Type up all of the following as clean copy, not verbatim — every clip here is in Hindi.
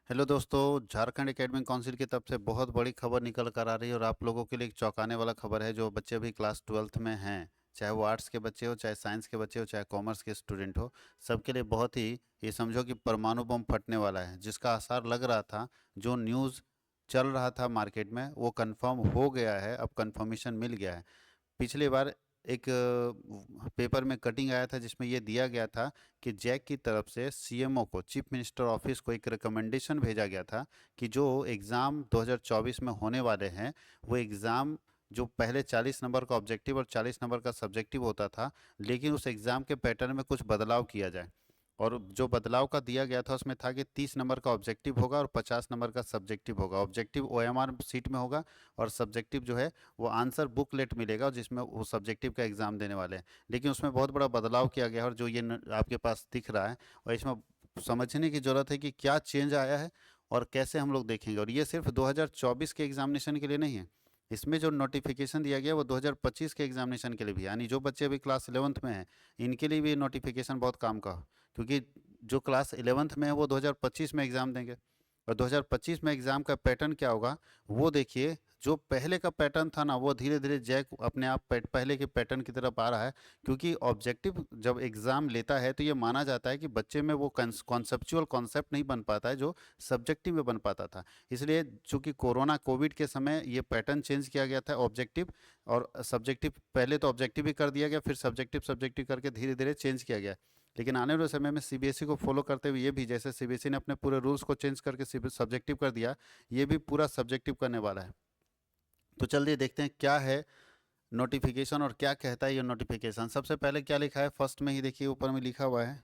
हेलो दोस्तों, झारखंड एकेडमिक काउंसिल की तरफ से बहुत बड़ी खबर निकल कर आ रही है और आप लोगों के लिए एक चौंकाने वाला खबर है। जो बच्चे अभी क्लास 12th में हैं, चाहे वो आर्ट्स के बच्चे हो, चाहे साइंस के बच्चे हो, चाहे कॉमर्स के स्टूडेंट हो, सबके लिए बहुत ही, ये समझो कि परमाणु बम फटने वाला है। जिसका आसार लग रहा था, जो न्यूज़ चल रहा था मार्केट में, वो कंफर्म हो गया है। अब कंफर्मेशन मिल गया है। पिछली बार एक पेपर में कटिंग आया था जिसमें ये दिया गया था कि जैक की तरफ से सीएमओ को, चीफ मिनिस्टर ऑफिस को, एक रिकमेंडेशन भेजा गया था कि जो एग्ज़ाम 2024 में होने वाले हैं, वो एग्ज़ाम जो पहले 40 नंबर का ऑब्जेक्टिव और 40 नंबर का सब्जेक्टिव होता था, लेकिन उस एग्ज़ाम के पैटर्न में कुछ बदलाव किया जाए। और जो बदलाव का दिया गया था उसमें था कि 30 नंबर का ऑब्जेक्टिव होगा और 50 नंबर का सब्जेक्टिव होगा। ऑब्जेक्टिव ओएमआर सीट में होगा और सब्जेक्टिव जो है वो आंसर बुकलेट मिलेगा जिसमें वो सब्जेक्टिव का एग्ज़ाम देने वाले हैं। लेकिन उसमें बहुत बड़ा बदलाव किया गया है और जो ये आपके पास दिख रहा है, और इसमें समझने की ज़रूरत है कि क्या चेंज आया है और कैसे हम लोग देखेंगे। और ये सिर्फ 2024 के एग्जामिनेशन के लिए नहीं है। इसमें जो नोटिफिकेशन दिया गया है वो 2025 के एग्जामिनेशन के लिए भी है। यानी जो बच्चे अभी क्लास 11th में हैं, इनके लिए भी ये नोटिफिकेशन बहुत काम का हो, क्योंकि जो क्लास 11th में है वो 2025 में एग्ज़ाम देंगे। और 2025 में एग्ज़ाम का पैटर्न क्या होगा, वो देखिए। जो पहले का पैटर्न था ना, वो धीरे धीरे जैक अपने आप पहले के पैटर्न की तरफ आ रहा है। क्योंकि ऑब्जेक्टिव जब एग्ज़ाम लेता है तो ये माना जाता है कि बच्चे में वो कॉन्सेप्चुअल कॉन्सेप्ट नहीं बन पाता है जो सब्जेक्टिव में बन पाता था। इसलिए चूंकि कोविड के समय ये पैटर्न चेंज किया गया था। ऑब्जेक्टिव और सब्जेक्टिव, पहले तो ऑब्जेक्टिव भी कर दिया गया, फिर सब्जेक्टिव सब्जेक्टिव करके धीरे धीरे चेंज किया गया। लेकिन आने वाले समय में सीबीएसई को फॉलो करते हुए ये भी, जैसे सीबीएसई ने अपने पूरे रूल्स को चेंज करके सब्जेक्टिव कर दिया, ये भी पूरा सब्जेक्टिव करने वाला है। तो चलिए देखते हैं क्या है नोटिफिकेशन और क्या कहता है ये नोटिफिकेशन। सबसे पहले क्या लिखा है, फर्स्ट में ही देखिए ऊपर में लिखा हुआ है,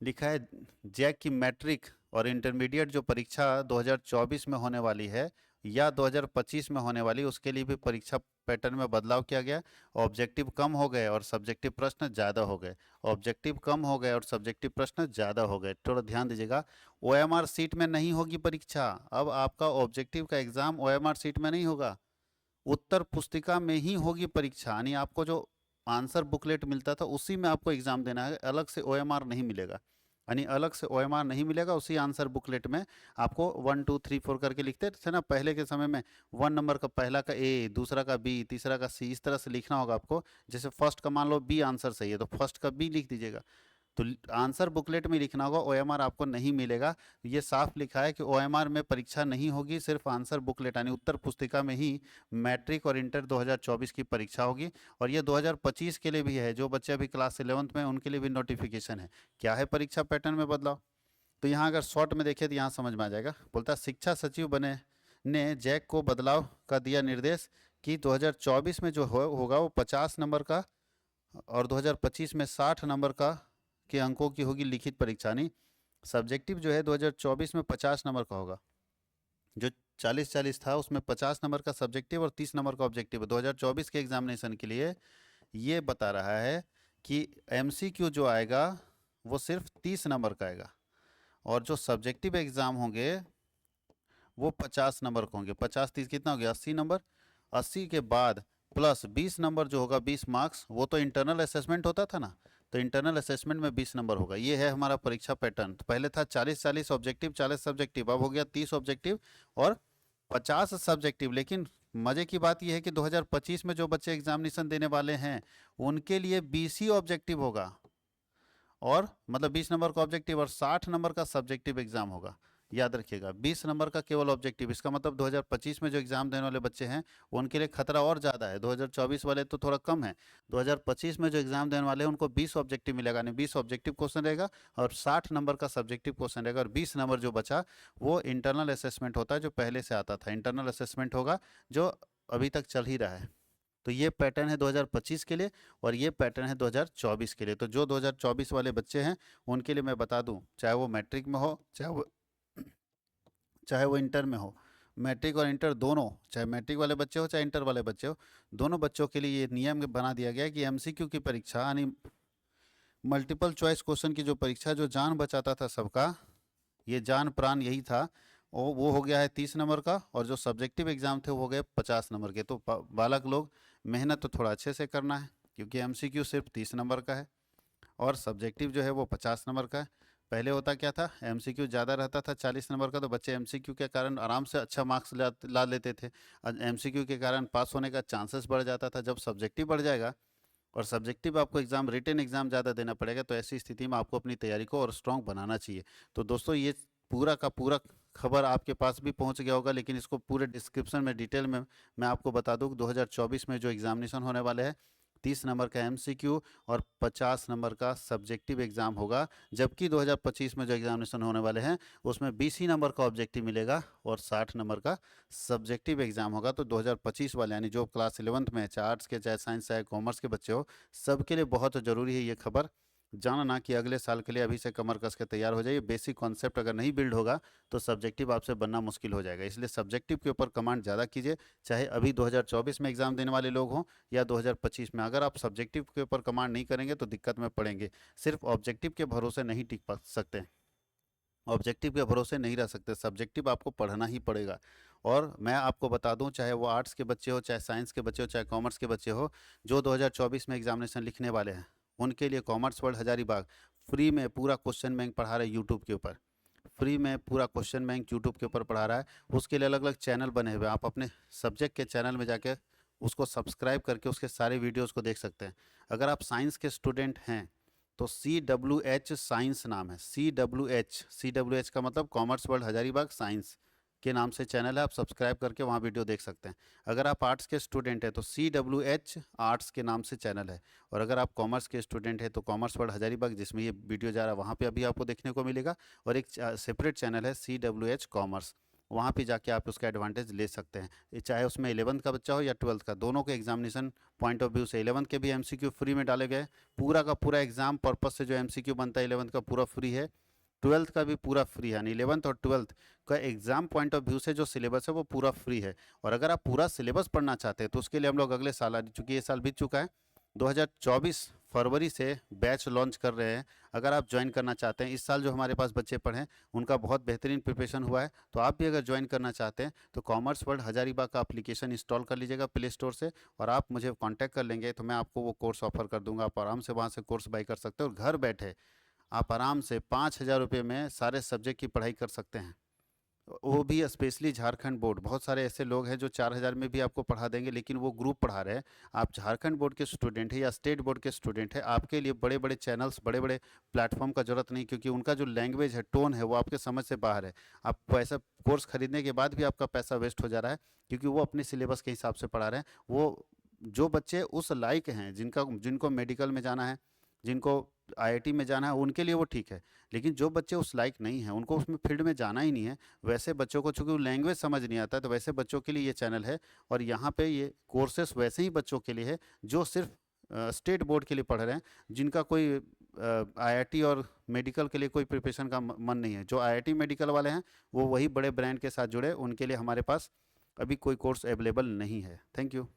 लिखा है जैक की मैट्रिक और इंटरमीडिएट जो परीक्षा 2024 में होने वाली है या 2025 में होने वाली, उसके लिए भी परीक्षा पैटर्न में बदलाव किया गया। ऑब्जेक्टिव कम हो गए और सब्जेक्टिव प्रश्न ज़्यादा हो गए। ऑब्जेक्टिव कम हो गए और सब्जेक्टिव प्रश्न ज़्यादा हो गए। थोड़ा ध्यान दीजिएगा, ओएमआर सीट में नहीं होगी परीक्षा। अब आपका ऑब्जेक्टिव का एग्जाम ओएमआर सीट में नहीं होगा, उत्तर पुस्तिका में ही होगी परीक्षा। यानी आपको जो आंसर बुकलेट मिलता था उसी में आपको एग्जाम देना है, अलग से ओएमआर नहीं मिलेगा। यानी अलग से ओएमआर नहीं मिलेगा, उसी आंसर बुकलेट में आपको 1 2 3 4 करके लिखते थे ना पहले के समय में। 1 नंबर का पहला का ए, दूसरा का बी, तीसरा का सी, इस तरह से लिखना होगा आपको। जैसे फर्स्ट का मान लो बी आंसर सही है तो फर्स्ट का बी लिख दीजिएगा। तो आंसर बुकलेट में लिखना होगा, ओएमआर आपको नहीं मिलेगा। ये साफ लिखा है कि ओएमआर में परीक्षा नहीं होगी, सिर्फ आंसर बुकलेट यानी उत्तर पुस्तिका में ही मैट्रिक और इंटर 2024 की परीक्षा होगी। और ये 2025 के लिए भी है। जो बच्चे अभी क्लास 11th में उनके लिए भी नोटिफिकेशन है। क्या है परीक्षा पैटर्न में बदलाव, तो यहाँ अगर शॉर्ट में देखें तो यहाँ समझ में आ जाएगा। बोलता है शिक्षा सचिव बने ने जैक को बदलाव का दिया निर्देश कि 2024 में जो होगा वो 50 नंबर का और 2025 में 60 नंबर का के अंकों की होगी लिखित परीक्षा। नहीं, सब्जेक्टिव जो है 2024 में 50 नंबर का होगा। जो 40-40 था उसमें 50 नंबर का सब्जेक्टिव और 30 नंबर का ऑब्जेक्टिव है। 2024 के एग्जामिनेशन के लिए ये बता रहा है कि एमसीक्यू जो आएगा वो सिर्फ 30 नंबर का आएगा और जो सब्जेक्टिव एग्जाम होंगे वो 50 नंबर के होंगे। 50 30 कितना हो गया, 80 नंबर। 80 के बाद प्लस 20 नंबर जो होगा, 20 मार्क्स, वो तो इंटरनल असेसमेंट होता था ना, तो इंटरनल असेसमेंट में 20 नंबर होगा। ये है हमारा परीक्षा पैटर्न। तो पहले था 40-40 ऑब्जेक्टिव, 40 सब्जेक्टिव, अब हो गया 30 ऑब्जेक्टिव और 50 सब्जेक्टिव। लेकिन मजे की बात यह है कि 2025 में जो बच्चे एग्जामिनेशन देने वाले हैं उनके लिए 20 ही ऑब्जेक्टिव होगा, और मतलब 20 नंबर का ऑब्जेक्टिव और 60 नंबर का सब्जेक्टिव एग्जाम होगा। याद रखिएगा, 20 नंबर का केवल ऑब्जेक्टिव। इसका मतलब 2025 में जो एग्जाम देने वाले बच्चे हैं उनके लिए खतरा और ज़्यादा है। 2024 वाले तो थोड़ा कम है। 2025 में जो एग्जाम देने वाले हैं उनको 20 ऑब्जेक्टिव मिलेगा, नहीं 20 ऑब्जेक्टिव क्वेश्चन रहेगा और 60 नंबर का सब्जेक्टिव क्वेश्चन रहेगा। और 20 नंबर जो बचा वो इंटरनल असेसमेंट होता है जो पहले से आता था। इंटरनल असेसमेंट होगा जो अभी तक चल ही रहा है। तो ये पैटर्न है 2025 के लिए और ये पैटर्न है 2024 के लिए। तो जो 2024 वाले बच्चे हैं उनके लिए मैं बता दूं, चाहे वो मैट्रिक में हो, चाहे वो इंटर में हो, मैट्रिक और इंटर दोनों, चाहे मैट्रिक वाले बच्चे हो चाहे इंटर वाले बच्चे हो, दोनों बच्चों के लिए ये नियम बना दिया गया है कि एमसीक्यू की परीक्षा यानी मल्टीपल चॉइस क्वेश्चन की जो परीक्षा जो जान बचाता था सबका, ये जान प्राण यही था, वो हो गया है 30 नंबर का। और जो सब्जेक्टिव एग्जाम थे वो हो गए 50 नंबर के। तो बालक लोग मेहनत तो थोड़ा अच्छे से करना है क्योंकि एमसीक्यू सिर्फ 30 नंबर का है। और सब्जेक्टिव जो है वो 50 नंबर का है। पहले होता क्या था, एमसीक्यू ज़्यादा रहता था 40 नंबर का, तो बच्चे एमसीक्यू के कारण आराम से अच्छा मार्क्स ला लेते थे। एमसीक्यू के कारण पास होने का चांसेस बढ़ जाता था। जब सब्जेक्टिव बढ़ जाएगा और सब्जेक्टिव आपको एग्जाम, रिटन एग्जाम ज़्यादा देना पड़ेगा, तो ऐसी स्थिति में आपको अपनी तैयारी को और स्ट्रॉन्ग बनाना चाहिए। तो दोस्तों ये पूरा का पूरा खबर आपके पास भी पहुंच गया होगा, लेकिन इसको पूरे डिस्क्रिप्शन में डिटेल में मैं आपको बता दूं कि 2024 में जो एग्जामिनेशन होने वाले हैं 30 नंबर का एमसीक्यू और 50 नंबर का सब्जेक्टिव एग्जाम होगा। जबकि 2025 में जो एग्जामिनेशन होने वाले हैं उसमें 20 ही नंबर का ऑब्जेक्टिव मिलेगा और 60 नंबर का सब्जेक्टिव एग्जाम होगा। तो 2025 वाले यानी जो क्लास 11th में, चाहे आर्ट्स के, चाहे साइंस, चाहे कॉमर्स के बच्चे हो, सबके लिए बहुत ज़रूरी है ये खबर जानना कि अगले साल के लिए अभी से कमर कस के तैयार हो जाइए। बेसिक कॉन्सेप्ट अगर नहीं बिल्ड होगा तो सब्जेक्टिव आपसे बनना मुश्किल हो जाएगा। इसलिए सब्जेक्टिव के ऊपर कमांड ज़्यादा कीजिए, चाहे अभी 2024 में एग्जाम देने वाले लोग हों या 2025 में। अगर आप सब्जेक्टिव के ऊपर कमांड नहीं करेंगे तो दिक्कत में पड़ेंगे। सिर्फ ऑब्जेक्टिव के भरोसे नहीं टिक पा सकते, ऑब्जेक्टिव के भरोसे नहीं रह सकते, सब्जेक्टिव आपको पढ़ना ही पड़ेगा। और मैं आपको बता दूं, चाहे वो आर्ट्स के बच्चे हो, चाहे साइंस के बच्चे हो, चाहे कॉमर्स के बच्चे हो, जो 2024 में एग्जामिनेशन लिखने वाले हैं उनके लिए कॉमर्स वर्ल्ड हजारीबाग फ्री में पूरा क्वेश्चन बैंक पढ़ा रहा है यूट्यूब के ऊपर। फ्री में पूरा क्वेश्चन बैंक यूट्यूब के ऊपर पढ़ा रहा है। उसके लिए अलग अलग चैनल बने हुए हैं, आप अपने सब्जेक्ट के चैनल में जाके उसको सब्सक्राइब करके उसके सारे वीडियोज़ को देख सकते हैं। अगर आप साइंस के स्टूडेंट हैं तो CWH साइंस नाम है, CWH का मतलब कॉमर्स वर्ल्ड हजारीबाग साइंस के नाम से चैनल है, आप सब्सक्राइब करके वहाँ वीडियो देख सकते हैं। अगर आप आर्ट्स के स्टूडेंट हैं तो CWH आर्ट्स के नाम से चैनल है। और अगर आप कॉमर्स के स्टूडेंट हैं तो कॉमर्स वर्ल्ड हजारीबाग, जिसमें ये वीडियो जा रहा है, वहाँ पे अभी आपको देखने को मिलेगा। और एक सेपरेट चैनल है CWH कॉमर्स, वहाँ पे जाके आप उसका एडवांटेज ले सकते हैं। ये चाहे उसमें 11th का बच्चा हो या 12th का, दोनों के एग्जामिनेशन पॉइंट ऑफ व्यू से 11th के भी एमसीक्यू फ्री में डाले गए। पूरा का पूरा एग्जाम पर्पस से जो एमसीक्यू बनता है 11th का पूरा फ्री है, 12th का भी पूरा फ्री है। यानी 11th और 12th का एग्जाम पॉइंट ऑफ व्यू से जो सिलेबस है वो पूरा फ्री है। और अगर आप पूरा सिलेबस पढ़ना चाहते हैं तो उसके लिए हम लोग अगले साल, चूँकि ये साल बीत चुका है, 2024 फरवरी से बैच लॉन्च कर रहे हैं। अगर आप ज्वाइन करना चाहते हैं, इस साल जो हमारे पास बच्चे पढ़े उनका बहुत बेहतरीन प्रिपरेशन हुआ है, तो आप भी अगर ज्वाइन करना चाहते हैं तो कॉमर्स वर्ल्ड हजारीबाग का एप्लीकेशन इंस्टॉल कर लीजिएगा प्ले स्टोर से, और आप मुझे कांटेक्ट कर लेंगे तो मैं आपको वो कोर्स ऑफर कर दूंगा। आप आराम से वहाँ से कोर्स बाई कर सकते हैं और घर बैठे आप आराम से 5,000 रुपये में सारे सब्जेक्ट की पढ़ाई कर सकते हैं। वो भी स्पेशली झारखंड बोर्ड, बहुत सारे ऐसे लोग हैं जो 4,000 में भी आपको पढ़ा देंगे, लेकिन वो ग्रुप पढ़ा रहे हैं। आप झारखंड बोर्ड के स्टूडेंट हैं या स्टेट बोर्ड के स्टूडेंट हैं, आपके लिए बड़े बड़े चैनल्स, बड़े बड़े प्लेटफॉर्म का जरूरत नहीं, क्योंकि उनका जो लैंग्वेज है, टोन है, वो आपके समझ से बाहर है। आप ऐसा कोर्स खरीदने के बाद भी आपका पैसा वेस्ट हो जा रहा है, क्योंकि वो अपने सिलेबस के हिसाब से पढ़ा रहे हैं। वो जो बच्चे उस लायक हैं, जिनको मेडिकल में जाना है, जिनको आईआईटी में जाना है, उनके लिए वो ठीक है। लेकिन जो बच्चे उस लायक नहीं हैं, उनको उसमें फील्ड में जाना ही नहीं है, वैसे बच्चों को, चूंकि लैंग्वेज समझ नहीं आता है, तो वैसे बच्चों के लिए ये चैनल है। और यहाँ पे ये कोर्सेस वैसे ही बच्चों के लिए है जो सिर्फ स्टेट बोर्ड के लिए पढ़ रहे हैं, जिनका कोई आईआईटी और मेडिकल के लिए कोई प्रिपरेशन का मन नहीं है। जो आईआईटी मेडिकल वाले हैं वो वही बड़े ब्रांड के साथ जुड़े, उनके लिए हमारे पास अभी कोई कोर्स अवेलेबल नहीं है। Thank you.